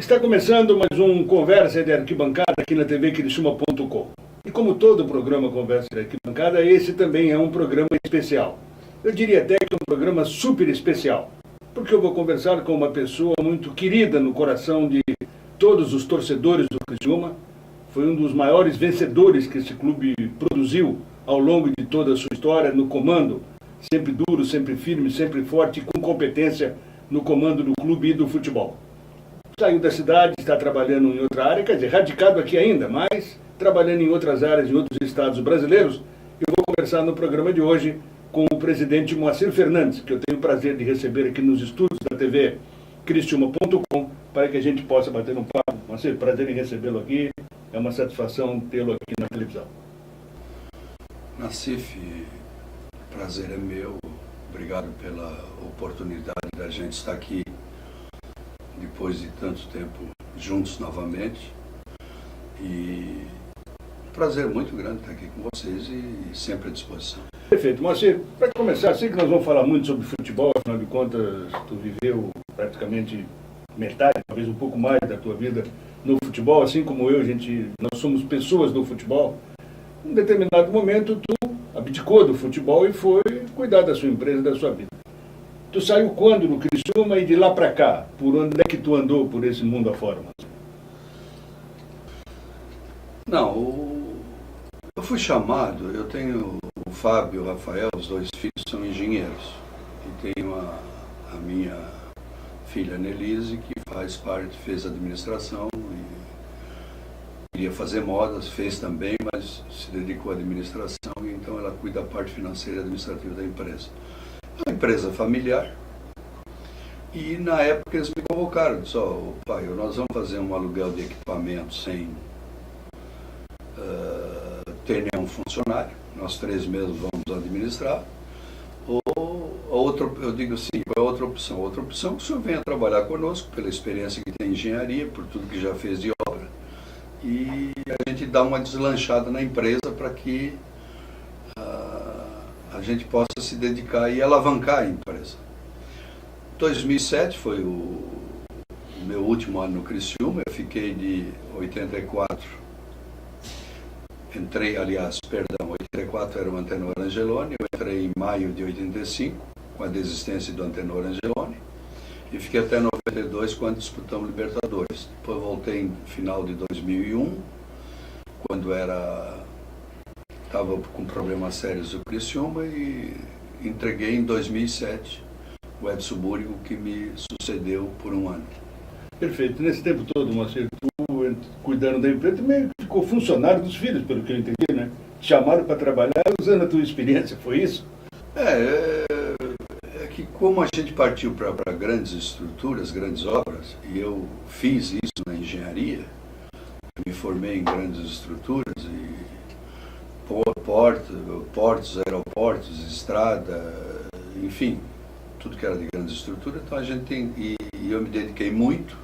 Está começando mais um Conversa de Arquibancada aqui na TV Criciúma.com. E como todo programa Conversa de Arquibancada, esse também é um programa especial. Eu diria até que é um programa super especial, porque eu vou conversar com uma pessoa muito querida no coração de todos os torcedores do Criciúma. Foi um dos maiores vencedores que esse clube produziu ao longo de toda a sua história, no comando, sempre duro, sempre firme, sempre forte e com competência no comando do clube e do futebol. Saiu da cidade, está trabalhando em outra área, quer dizer, radicado aqui ainda, mas trabalhando em outras áreas, em outros estados brasileiros. Eu vou conversar no programa de hoje com o presidente Moacir Fernandes, que eu tenho o prazer de receber aqui nos estúdios da TV Criciúma.com, para que a gente possa bater um papo. Moacir, prazer em recebê-lo aqui, é uma satisfação tê-lo aqui na televisão. Nassif, prazer é meu, obrigado pela oportunidade da gente estar aqui depois de tanto tempo juntos novamente, e um prazer muito grande estar aqui com vocês e sempre à disposição. Perfeito. Moacir, para começar, sei que nós vamos falar muito sobre futebol, afinal de contas, tu viveu praticamente metade, talvez um pouco mais da tua vida no futebol, assim como eu, nós somos pessoas do futebol. Em um determinado momento, tu abdicou do futebol e foi cuidar da sua empresa, da sua vida. Tu saiu quando no Criciúma e de lá para cá? Por onde é que tu andou por esse mundo afora? Não, eu fui chamado, eu tenho o Fábio e o Rafael, os dois filhos são engenheiros. E tenho a minha filha Nelise, que fez administração e queria fazer modas, fez também, mas se dedicou à administração, e então ela cuida da parte financeira e administrativa da empresa. É uma empresa familiar, e na época eles me convocaram, disseram: "Ó, pai, nós vamos fazer um aluguel de equipamento sem ter nenhum funcionário, nós 3 meses vamos administrar, ou eu digo assim, qual é a outra opção? Outra opção é que o senhor venha trabalhar conosco, pela experiência que tem em engenharia, por tudo que já fez de obra, e a gente dá uma deslanchada na empresa para que a gente possa se dedicar e alavancar a empresa." 2007 foi o meu último ano no Criciúma, eu fiquei de 84, 84 era o Antenor Angeloni, eu entrei em maio de 85, com a desistência do Antenor Angeloni, e fiquei até 92, quando disputamos Libertadores. Depois voltei em final de 2001, quando estava com problemas sérios do Criciúma, e entreguei em 2007 o Edson Búrigo, que me sucedeu por um ano. Perfeito. Nesse tempo todo, Moacir, tu cuidando da empresa, também ficou funcionário dos filhos, pelo que eu entendi, né? Te chamaram para trabalhar usando a tua experiência, foi isso? É que como a gente partiu para grandes estruturas, grandes obras, e eu fiz isso na engenharia, me formei em grandes estruturas, e portos, aeroportos, estrada, enfim, tudo que era de grandes estruturas. Então a gente e eu me dediquei muito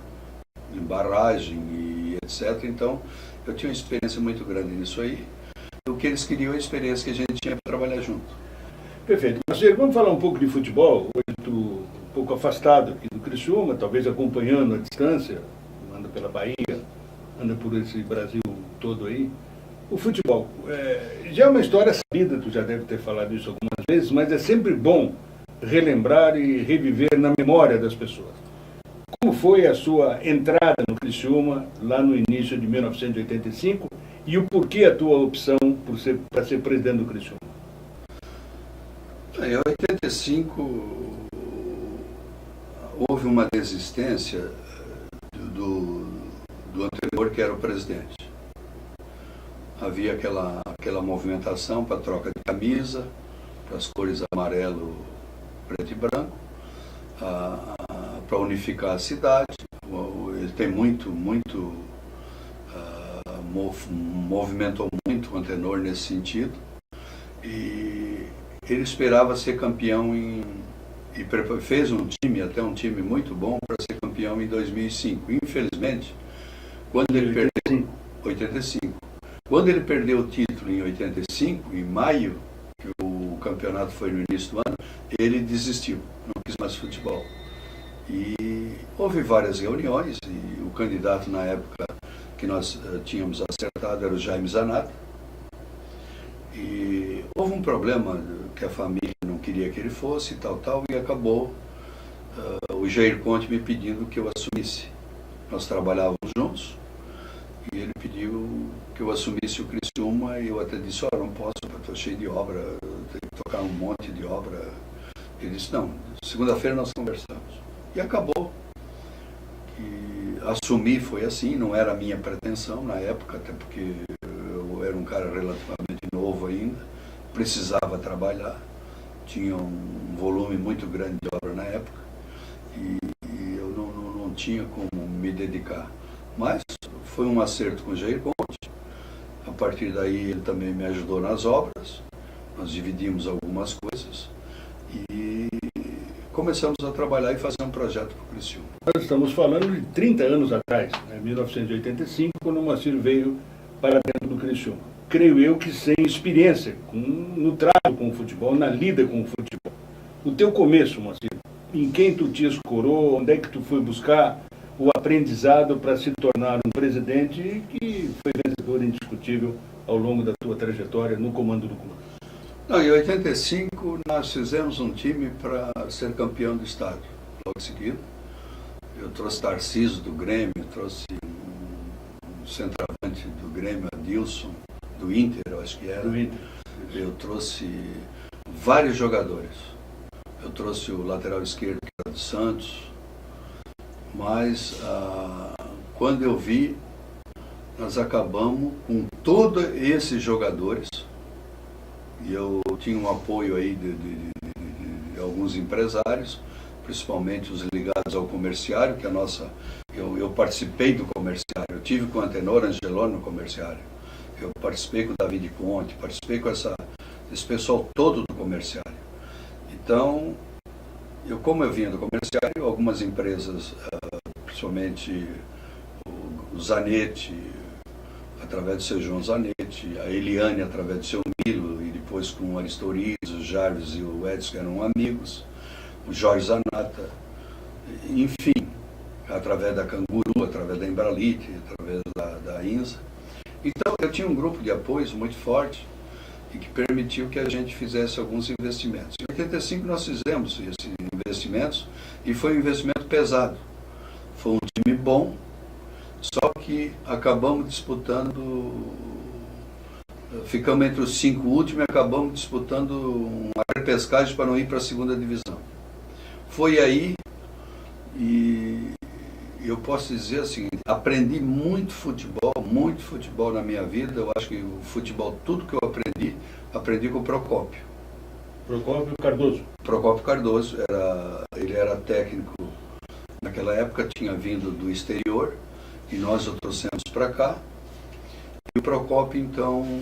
em barragem e etc. Então eu tinha uma experiência muito grande nisso aí. O que eles queriam é a experiência que a gente tinha para trabalhar junto. Perfeito. Marcelo, vamos falar um pouco de futebol. Hoje tu um pouco afastado aqui do Criciúma, talvez acompanhando a distância, anda pela Bahia, anda por esse Brasil todo aí. O futebol já é uma história sabida, tu já deve ter falado isso algumas vezes, mas é sempre bom relembrar e reviver na memória das pessoas. Como foi a sua entrada no Criciúma lá no início de 1985 e o porquê a tua opção para ser presidente do Criciúma? Em 85 houve uma desistência do anterior, que era o presidente. Havia aquela movimentação para troca de camisa, para as cores amarelo, preto e branco, para unificar a cidade. Ele tem movimentou muito o Antenor nesse sentido, e ele esperava ser campeão e fez até um time muito bom para ser campeão em 2005. Infelizmente, quando ele perdeu 85, quando ele perdeu o título em 85, em maio, que o campeonato foi no início do ano, ele desistiu, não quis mais futebol. E houve várias reuniões, e o candidato na época que nós tínhamos acertado era o Jaime Zanata. E houve um problema que a família não queria que ele fosse, tal, e acabou o Jair Conte me pedindo que eu assumisse. Nós trabalhávamos juntos, e ele pediu que eu assumisse o Criciúma, e eu até disse, não posso, eu estou cheio de obra, eu tenho que tocar um monte de obra. Ele disse, não, segunda-feira nós conversamos. E acabou. E assumir foi assim, não era a minha pretensão na época, até porque eu era um cara relativamente novo ainda, precisava trabalhar, tinha um volume muito grande de obra na época, e eu não tinha como me dedicar. Mas foi um acerto com o Jair Conte. A partir daí ele também me ajudou nas obras, nós dividimos algumas coisas e começamos a trabalhar e fazer um projeto para o Criciúma. Nós estamos falando de 30 anos atrás, em 1985, quando o Moacir veio para dentro do Criciúma. Creio eu que sem experiência no trato com o futebol, na lida com o futebol. O teu começo, Moacir, em quem tu te escorou, onde é que tu foi buscar o aprendizado para se tornar um presidente que foi vencedor indiscutível ao longo da tua trajetória no comando do clube? Em 85 nós fizemos um time para ser campeão do estado. Logo em seguida, eu trouxe Tarcísio do Grêmio, trouxe um centroavante do Grêmio, Adilson, do Inter, eu acho que era. Do Inter. Eu trouxe vários jogadores. Eu trouxe o lateral esquerdo, que era do Santos. Mas quando eu vi, nós acabamos com todos esses jogadores. E eu tinha um apoio aí de alguns empresários, principalmente os ligados ao comerciário, que eu participei do comerciário. Eu tive com o Antenor Angeloni no comerciário. Eu participei com o David Conte, participei com esse pessoal todo do comerciário. Então, como eu vinha do comerciário, algumas empresas, principalmente o Zanetti, através do seu João Zanetti, a Eliane através do seu Milo, e depois com o Aristoriz, o Jarvis e o Edson, que eram amigos, o Jorge Zanata, enfim, através da Canguru, através da Embralite, através da INSA. Então, eu tinha um grupo de apoios muito forte e que permitiu que a gente fizesse alguns investimentos. Em 85 nós fizemos esses investimentos e foi um investimento pesado. Foi um time bom, só que acabamos disputando, ficamos entre os 5 últimos e acabamos disputando uma repescagem para não ir para a segunda divisão. Foi aí, e eu posso dizer assim, aprendi muito futebol na minha vida. Eu acho que o futebol, tudo que eu aprendi com o Procópio. Procópio Cardoso. Procópio Cardoso, ele era técnico, naquela época tinha vindo do exterior, e nós o trouxemos para cá. E o Procópio, então,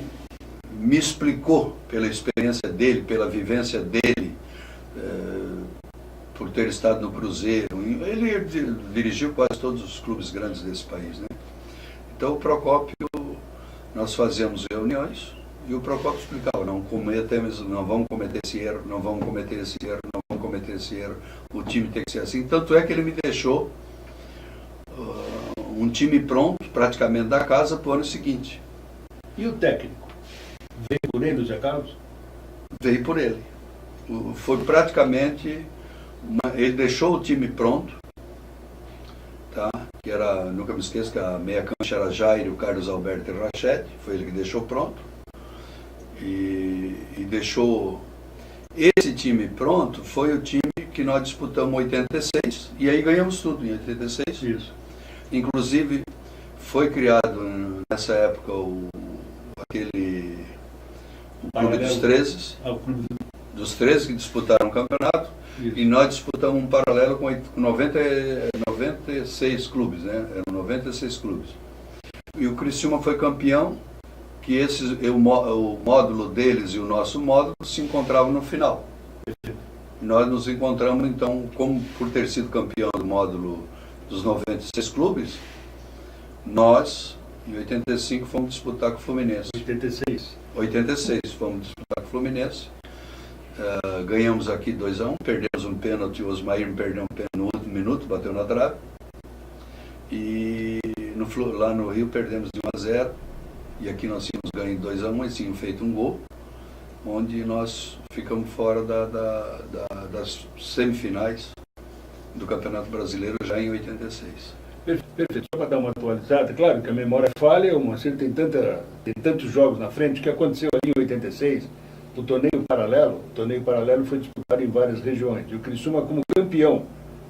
me explicou, pela experiência dele, pela vivência dele, por ter estado no Cruzeiro. Ele dirigiu quase todos os clubes grandes desse país, né? Então o Procópio, nós fazíamos reuniões e o Procópio explicava, não vamos cometer esse erro, não vamos cometer esse erro, não vamos cometer esse erro, o time tem que ser assim. Tanto é que ele me deixou um time pronto, praticamente da casa, para o ano seguinte. E o técnico? Veio por ele, o Zé Carlos? Veio por ele. Foi praticamente... Ele deixou o time pronto, tá? Que era, nunca me esqueço, que a meia cancha era Jair e o Carlos Alberto e Rachete, foi ele que deixou pronto. E deixou esse time pronto, foi o time que nós disputamos em 86, e aí ganhamos tudo em 86. Isso. Inclusive, foi criado nessa época o Clube dos 13, dos 13 que disputaram o campeonato. Isso. E nós disputamos um paralelo com 96 clubes, né? Eram 96 clubes. E o Criciúma foi campeão, que o módulo deles e o nosso módulo se encontravam no final. Nós nos encontramos, então, como por ter sido campeão do módulo dos 96 clubes, nós, em 85, fomos disputar com o Fluminense. 86, fomos disputar com o Fluminense. Ganhamos aqui 2-1, perdemos um pênalti, o Osmair me perdeu um pênalti no minuto, bateu na trave. E lá no Rio perdemos de 1-0. E aqui nós tínhamos ganho 2-1, eles tinham feito um gol, onde nós ficamos fora das semifinais do Campeonato Brasileiro já em 86. Perfeito. Só para dar uma atualizada, claro que a memória falha, o Moacir tem tantos jogos na frente. O que aconteceu ali em 86, o torneio paralelo foi disputado em várias regiões. E o Criciúma, como campeão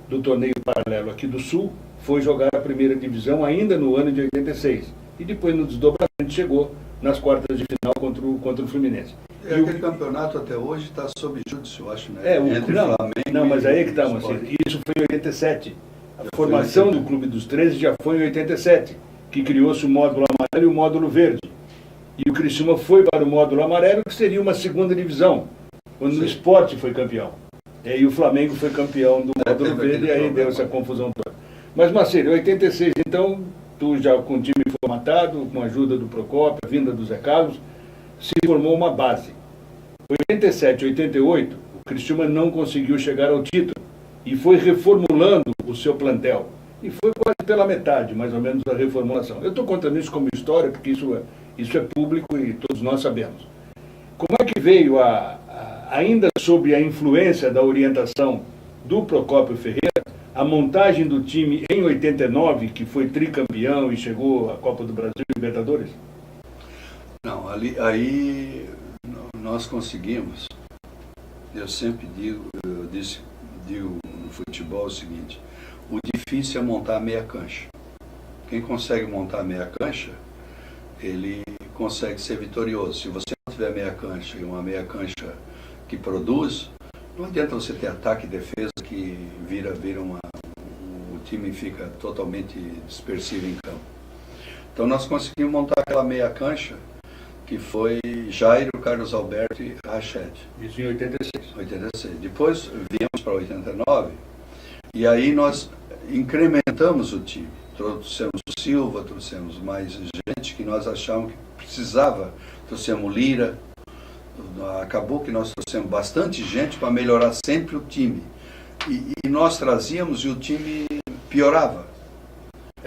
do torneio paralelo aqui do Sul, foi jogar a primeira divisão ainda no ano de 86. E depois, no desdobramento, chegou nas quartas de final contra o Fluminense. E aquele campeonato até hoje está sob júdice, eu acho, né? Não, mas aí é que está, Moacir. Isso foi em 87. A formação do Clube dos 13 já foi em 87, que criou-se o módulo amarelo e o módulo verde. E o Criciúma foi para o módulo amarelo, que seria uma segunda divisão, quando o Sport foi campeão. E o Flamengo foi campeão do módulo verde, e aí deu essa confusão toda. Mas, Moacir, em 86, então, tu já com o time formatado, com a ajuda do Procópio, a vinda do Zé Carlos, se formou uma base. Em 87, 88, o Criciúma não conseguiu chegar ao título e foi reformulando o seu plantel. E foi quase pela metade, mais ou menos, da reformulação. Eu estou contando isso como história, porque isso é público e todos nós sabemos. Como é que veio, ainda sob a influência da orientação do Procópio Ferreira, a montagem do time em 89, que foi tricampeão e chegou à Copa do Brasil e Libertadores? Não, aí nós conseguimos. Eu sempre digo no futebol o seguinte: o difícil é montar a meia cancha. Quem consegue montar a meia cancha, ele consegue ser vitorioso. Se você não tiver meia cancha e uma meia cancha que produz, não adianta você ter ataque e defesa que o time fica totalmente dispersivo em campo. Então nós conseguimos montar aquela meia cancha que foi Jairo, Carlos Alberto e Rached. Isso em 86. Depois viemos para 89 e aí nós incrementamos o time. Trouxemos o Silva, trouxemos mais gente que nós achávamos que precisava. Trouxemos Lira. Acabou que nós trouxemos bastante gente para melhorar sempre o time. E nós trazíamos e o time piorava.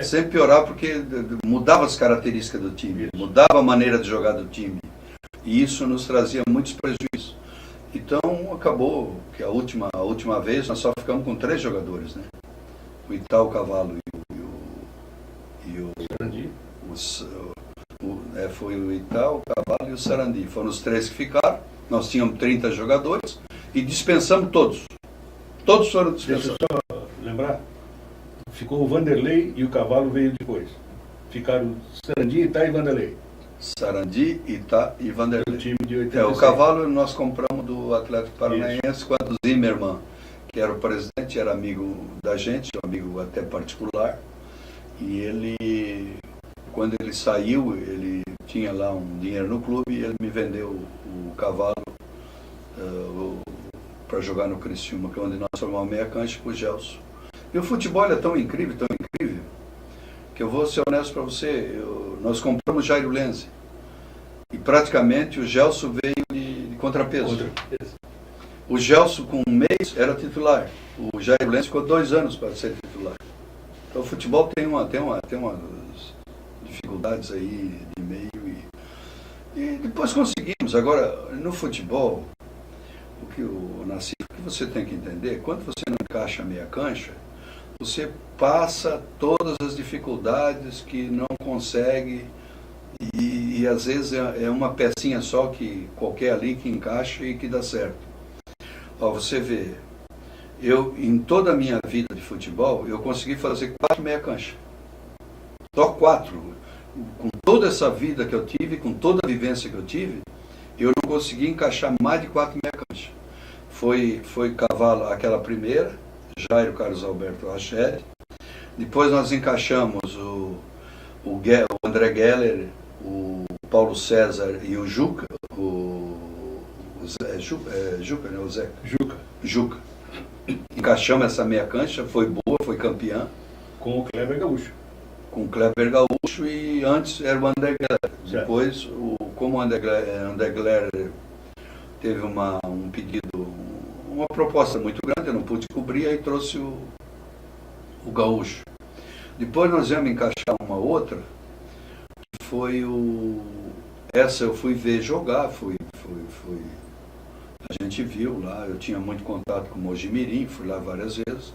Sempre piorava porque mudava as características do time, mudava a maneira de jogar do time. E isso nos trazia muitos prejuízos. Então acabou que a última vez nós só ficamos com 3 jogadores, né? O Itaú, o Cavalo e o Sarandi. Foi o Itaú, o Cavalo e o Sarandi. Foram os 3 que ficaram. Nós tínhamos 30 jogadores e dispensamos todos. Todos foram dispensados. Deixa eu só lembrar. Ficou o Vanderlei e o Cavalo veio depois. Ficaram Sarandi, Itá e Vanderlei. Sarandi, Itá e Vanderlei. O time de 86. O Cavalo nós compramos do Atlético Paranaense quando o Zimmermann, que era o presidente, era amigo da gente, um amigo até particular. E ele, quando ele saiu, ele tinha lá um dinheiro no clube e ele me vendeu o Cavalo para jogar no Criciúma, que é onde nós formamos meia cancha com o Gelson. E o futebol é tão incrível, que eu vou ser honesto para você, nós compramos Jairo Lenzi. E praticamente o Gelson veio de contrapeso. O Gelson, com um mês, era titular. O Jairo Lenzi ficou 2 anos para ser titular. Então o futebol tem umas dificuldades aí de meio. E depois conseguimos. Agora, no futebol, o que você tem que entender, quando você não encaixa a meia cancha, você passa todas as dificuldades que não consegue e às vezes é uma pecinha só que qualquer ali que encaixa e que dá certo. Você vê, eu em toda a minha vida de futebol, eu consegui fazer 4 meia cancha. Só 4. Com toda essa vida que eu tive, com toda a vivência que eu tive, eu não consegui encaixar mais de 4 meia cancha. Foi Cavalo aquela primeira, Jairo, Carlos Alberto, Rached. Depois nós encaixamos o André Geller, o Paulo César e o Juca, Juca, né? O Zeca? Juca. Encaixamos essa meia cancha, foi boa, foi campeã. Com o Kleber Gaúcho. Com o Kleber Gaúcho e antes era o André Geller. Depois, como o André Geller teve um pedido, uma proposta muito grande, eu não pude cobrir, aí trouxe o Gaúcho. Depois nós íamos encaixar uma outra, que foi essa eu fui ver jogar, a gente viu lá, eu tinha muito contato com o Mojimirim, fui lá várias vezes,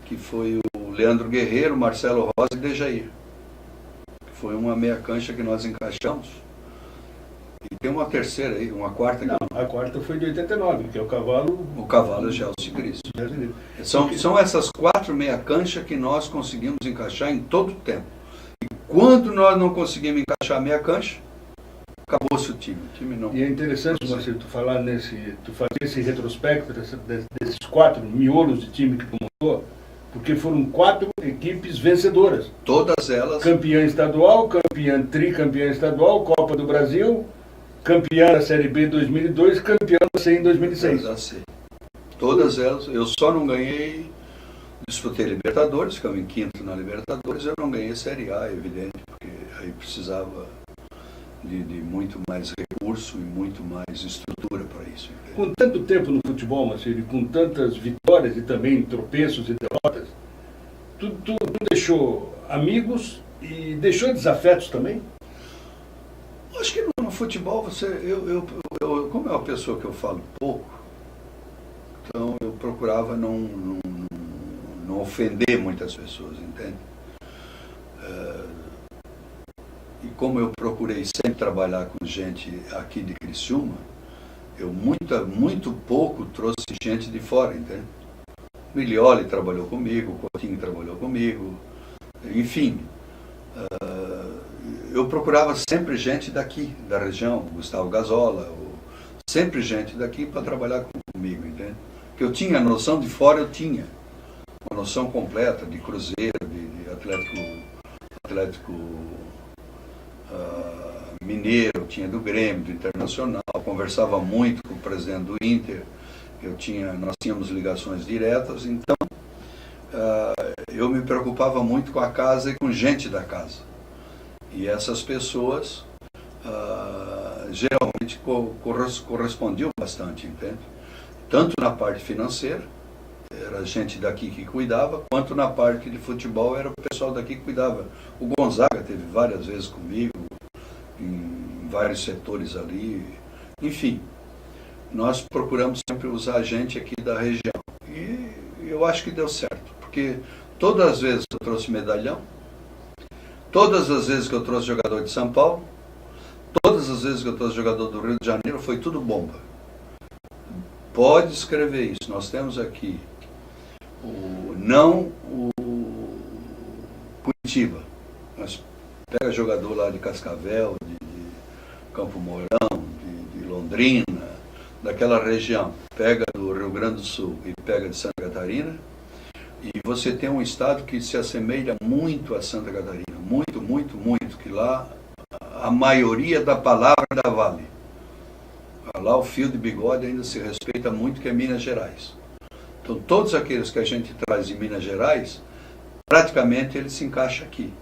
que foi o Leandro Guerreiro, Marcelo Rosa e Dejair. Foi uma meia cancha que nós encaixamos. E tem uma terceira aí, uma quarta. Não, a quarta foi de 89, que é o Cavalo... O Cavalo Gelsi Cristo. São essas 4 meia cancha que nós conseguimos encaixar em todo o tempo. E quando nós não conseguimos encaixar a meia cancha, acabou-se o time não... E é interessante, Marcelo, tu fazer esse retrospecto desses 4 miolos de time que tu montou, porque foram 4 equipes vencedoras. Todas elas... Campeã estadual, tricampeã estadual, Copa do Brasil, campeã da Série B em 2002, campeã da C em 2006. Todas elas. Eu só não ganhei, disputei Libertadores, ficamos em quinto na Libertadores, eu não ganhei Série A, evidente, porque aí precisava de muito mais recurso e muito mais estrutura para isso. Entende? Com tanto tempo no futebol, Marcelo, e com tantas vitórias e também tropeços e derrotas, tu deixou amigos e deixou desafetos também? Acho que no futebol eu como é uma pessoa que eu falo pouco, então eu procurava não ofender muitas pessoas, entende? E como eu procurei sempre trabalhar com gente aqui de Criciúma, eu muito pouco trouxe gente de fora, entende? Milioli trabalhou comigo, Coutinho trabalhou comigo, enfim. Eu procurava sempre gente daqui, da região, Gustavo Gazola, sempre gente daqui para trabalhar comigo, entende? Porque eu tinha a noção de fora, eu tinha uma noção completa de Cruzeiro, de Atlético Mineiro, tinha do Grêmio, do Internacional, conversava muito com o presidente do Inter, nós tínhamos ligações diretas, então eu me preocupava muito com a casa e com gente da casa. E essas pessoas geralmente correspondiam bastante, entende? Tanto na parte financeira, era gente daqui que cuidava, quanto na parte de futebol era o pessoal daqui que cuidava. O Gonzaga teve várias vezes comigo, em vários setores ali, enfim. Nós procuramos sempre usar gente aqui da região. E eu acho que deu certo, porque todas as vezes que eu trouxe medalhão, todas as vezes que eu trouxe jogador de São Paulo, todas as vezes que eu trouxe jogador do Rio de Janeiro, foi tudo bomba. Pode escrever isso. Nós temos aqui o Curitiba. Mas pega jogador lá de Cascavel, de Campo Mourão, de Londrina, daquela região. Pega do Rio Grande do Sul e pega de Santa Catarina. E você tem um estado que se assemelha muito a Santa Catarina. Muito, muito, muito. Que lá a maioria da palavra da vale. Lá o fio de bigode ainda se respeita muito, que é Minas Gerais. Então todos aqueles que a gente traz de Minas Gerais, praticamente ele se encaixa aqui.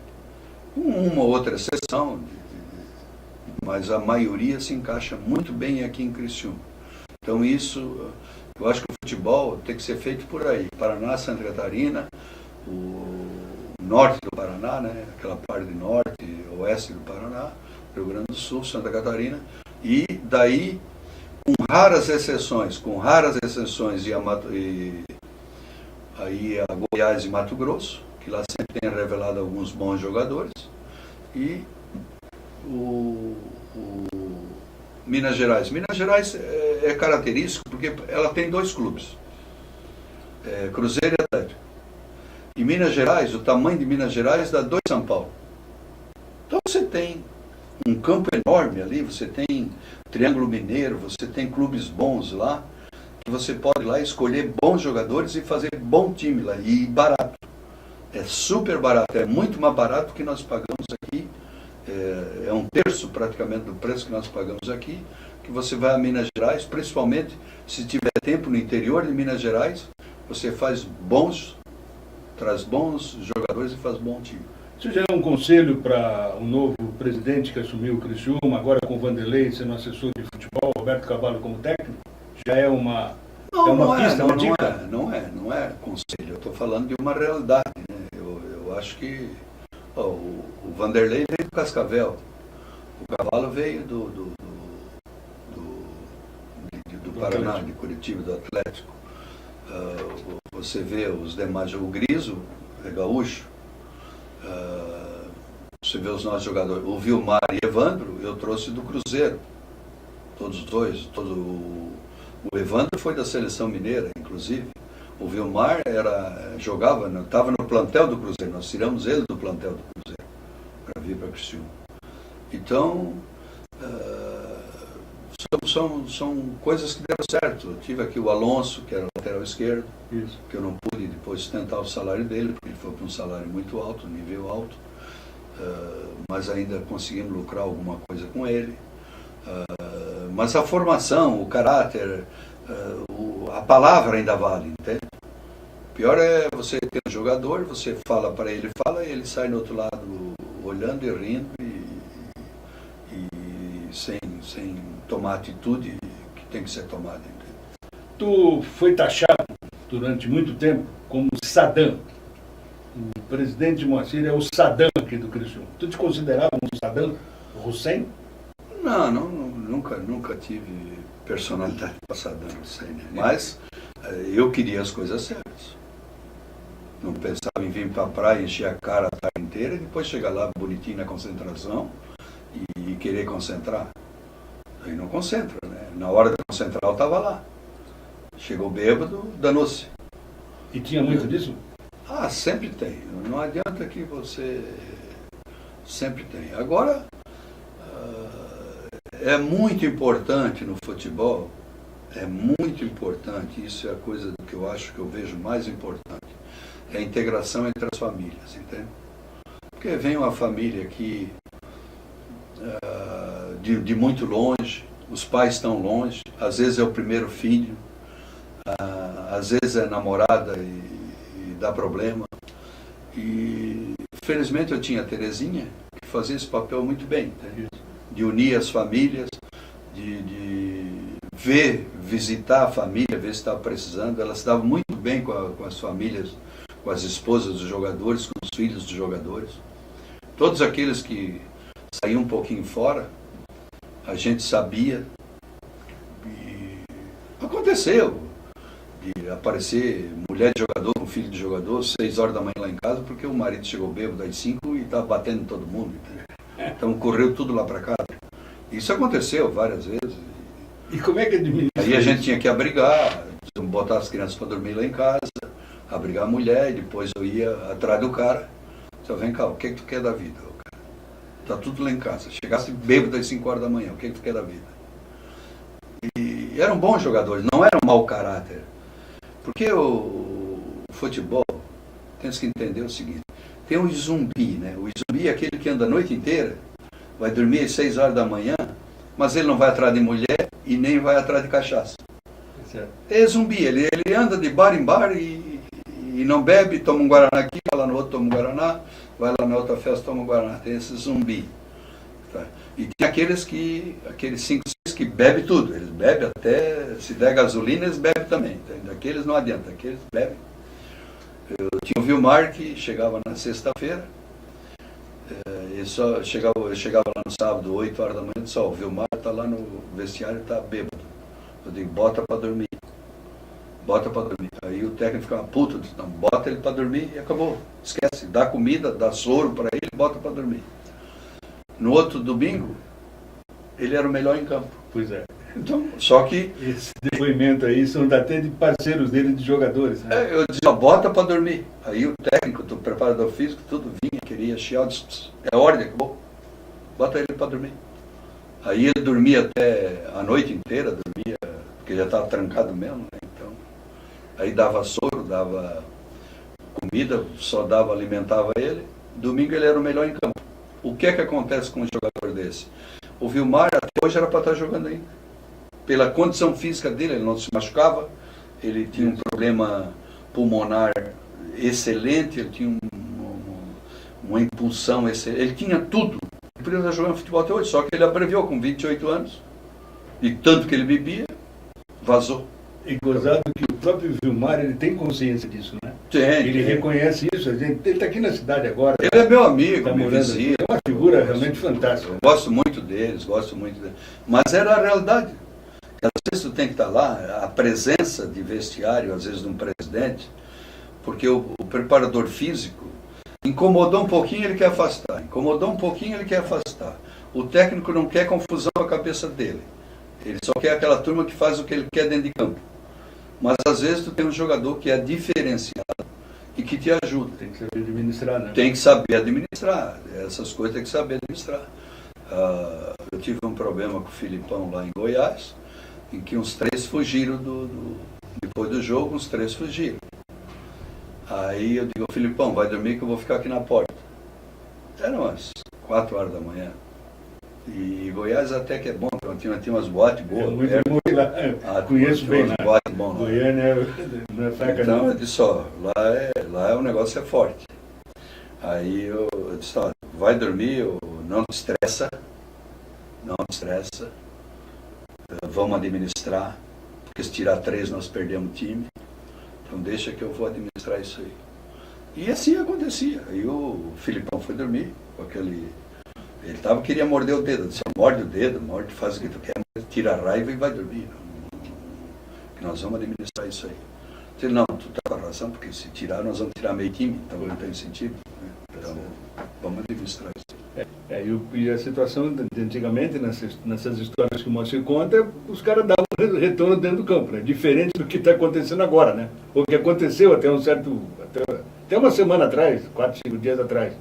Com uma ou outra exceção, mas a maioria se encaixa muito bem aqui em Criciúma. Então isso, eu acho que o futebol tem que ser feito por aí. Paraná, Santa Catarina, o norte do Paraná, né? Aquela parte de norte, oeste do Paraná, Rio Grande do Sul, Santa Catarina, e daí, com raras exceções aí a Goiás e Mato Grosso, que lá sempre tem revelado alguns bons jogadores, e o Minas Gerais. Minas Gerais é característico porque ela tem 2 clubes, Cruzeiro e Atlético. E Minas Gerais, o tamanho de Minas Gerais dá 2 São Paulo. Então você tem um campo enorme ali, você tem Triângulo Mineiro, você tem clubes bons lá, que você pode ir lá escolher bons jogadores e fazer bom time lá, e barato. É super barato, é muito mais barato que nós pagamos aqui, é 1/3 praticamente do preço que nós pagamos aqui, que você vai a Minas Gerais, principalmente se tiver tempo no interior de Minas Gerais, você traz bons jogadores e faz bom time. Isso já é um conselho para o novo presidente que assumiu o Criciúma, agora com o Vanderlei sendo assessor de futebol, Roberto Cavalo como técnico? Já é uma Não, é uma não pista, é, uma não, dica? não é conselho. Eu estou falando de uma realidade, né? Eu acho que o Vanderlei veio do Cascavel, o Cavalo veio do Paraná, de Curitiba, do Atlético. Você vê os demais, o Griso é gaúcho. Você vê os nossos jogadores, o Vilmar e Evandro, eu trouxe do Cruzeiro, todos os dois. O Evandro foi da seleção mineira, inclusive. O Vilmar jogava, estava no plantel do Cruzeiro, nós tiramos ele do plantel do Cruzeiro para vir para Criciúma. Então, são coisas que deram certo. Eu tive aqui o Alonso, que era lateral esquerdo, Isso. que eu não pude depois sustentar o salário dele, porque ele foi para um salário muito alto, nível alto, mas ainda conseguimos lucrar alguma coisa com ele. Mas a formação, o caráter, a palavra ainda vale, entende? O pior é você ter um jogador, você fala para ele, e ele sai do outro lado olhando e rindo e sem tomar a atitude que tem que ser tomada, entende? Tu foi taxado durante muito tempo como Saddam. O presidente Moacir é o Saddam aqui do Criciúma. Tu te considerava um Saddam Hussein? Não, nunca tive personalidade para Saddam Hussein, né? Mas eu queria as coisas certas. Não pensava em vir para a praia, encher a cara a tarde inteira e depois chegar lá bonitinho na concentração e querer concentrar. Aí não concentra, né? Na hora de concentrar eu estava lá. Chegou bêbado, danou-se. E tinha muito disso? Sempre tem. Não adianta que você... Sempre tem. Agora, é muito importante no futebol, é muito importante, isso é a coisa que eu acho que eu vejo mais importante, é a integração entre as famílias, entende? Porque vem uma família que de muito longe, os pais estão longe, às vezes é o primeiro filho, às vezes é namorada e dá problema. E felizmente eu tinha a Terezinha, que fazia esse papel muito bem, entende? De unir as famílias, de visitar a família, ver se estava precisando. Ela se dava muito bem com as famílias, com as esposas dos jogadores, com os filhos dos jogadores. Todos aqueles que saíam um pouquinho fora, a gente sabia. E aconteceu de aparecer mulher de jogador com filho de jogador, 6 horas da manhã lá em casa, porque o marido chegou bêbado às 5 e estava batendo em todo mundo, entendeu? Então correu tudo lá para casa. Isso aconteceu várias vezes. E como é que administra? Aí a gente tinha que abrigar, botar as crianças para dormir lá em casa, abrigar a mulher, e depois eu ia atrás do cara. Só vem cá, o que tu quer da vida? Cara? Tá tudo lá em casa. Chegasse bêbado às 5 horas da manhã, o que tu quer da vida? E eram bons jogadores, não eram mau caráter. Porque o futebol, temos que entender o seguinte. Tem um zumbi, né? O zumbi é aquele que anda a noite inteira, vai dormir às 6 horas da manhã, mas ele não vai atrás de mulher e nem vai atrás de cachaça. Certo. É zumbi, ele anda de bar em bar e não bebe, toma um Guaraná aqui, vai lá no outro, toma um Guaraná, vai lá na outra festa, toma um Guaraná. Tem esse zumbi. Tá? E tem aqueles 5, 6 que bebem tudo. Eles bebem até, se der gasolina, eles bebem também. Daqueles não adianta, aqueles bebem. Eu tinha o Vilmar que chegava na sexta-feira, eu chegava lá no sábado, 8 horas da manhã, e disse, o Vilmar está lá no vestiário e está bêbado. Eu digo, bota para dormir. Bota para dormir. Aí o técnico ficava puto, disse, não, bota ele para dormir e acabou. Esquece, dá comida, dá soro para ele, bota para dormir. No outro domingo, ele era o melhor em campo. Pois é. Então, só que... Esse depoimento aí são até de parceiros dele, de jogadores. Né? Eu dizia, bota para dormir. Aí o técnico, o preparador físico, tudo vinha, queria chiar, disse, é ordem, acabou. Bota ele para dormir. Aí ele dormia até a noite inteira, dormia, porque já estava trancado mesmo, né? Então, aí dava soro, dava comida, só alimentava ele. Domingo ele era o melhor em campo. O que é que acontece com um jogador desse? O Vilmar até hoje era para estar jogando ainda. Pela condição física dele, ele não se machucava, ele tinha um problema pulmonar excelente, ele tinha uma impulsão excelente, ele tinha tudo. Ele podia estar jogando futebol até hoje, só que ele abreviou com 28 anos, e tanto que ele bebia, vazou. E gozado que o próprio Vilmar, ele tem consciência disso, né? Ele reconhece isso. Ele está aqui na cidade agora. Ele é meu amigo, tá me visita. É uma figura realmente fantástica. Eu gosto muito deles, Mas era a realidade. Às vezes tu tem que estar lá, a presença de vestiário, às vezes, de um presidente, porque o preparador físico incomodou um pouquinho, ele quer afastar. Incomodou um pouquinho, ele quer afastar. O técnico não quer confusão com a cabeça dele. Ele só quer aquela turma que faz o que ele quer dentro de campo. Mas às vezes tu tem um jogador que é diferenciado e que te ajuda. Tem que saber administrar, né? Tem que saber administrar. Essas coisas tem que saber administrar. Eu tive um problema com o Filipão lá em Goiás, em que uns 3 fugiram depois do jogo, uns 3 fugiram. Aí eu digo, Filipão, vai dormir que eu vou ficar aqui na porta. Eram umas 4 horas da manhã. E Goiás até que é bom, tinha umas boates boas. É muito lá. Conheço bem, né? Goiânia não é fraca, então, não. eu disse, ó, lá o negócio é forte. Aí eu disse, ó, vai dormir, não te estressa, vamos administrar, porque se tirar 3 nós perdemos o time, então deixa que eu vou administrar isso aí. E assim acontecia. Aí o Filipão foi dormir com aquele... Ele queria morder o dedo. Eu disse, morde o dedo, faz o que tu quer, tira a raiva e vai dormir. Que nós vamos administrar isso aí. Eu disse, não, tu tá com a razão, porque se tirar, nós vamos tirar meio time, então não tem sentido. Né? Então, vamos administrar isso aí. E a situação de antigamente, nessas histórias que o Moacir conta, os caras davam retorno dentro do campo, né? Diferente do que está acontecendo agora, né? O que aconteceu até até uma semana atrás, 4, 5 dias atrás.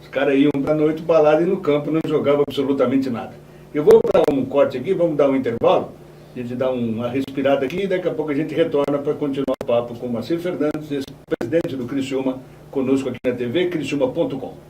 Os caras iam para a noite balada e no campo não jogavam absolutamente nada. Eu vou dar um corte aqui, vamos dar um intervalo, a gente dá uma respirada aqui e daqui a pouco a gente retorna para continuar o papo com o Moacir Fernandes, presidente do Criciúma, conosco aqui na TV, criciúma.com.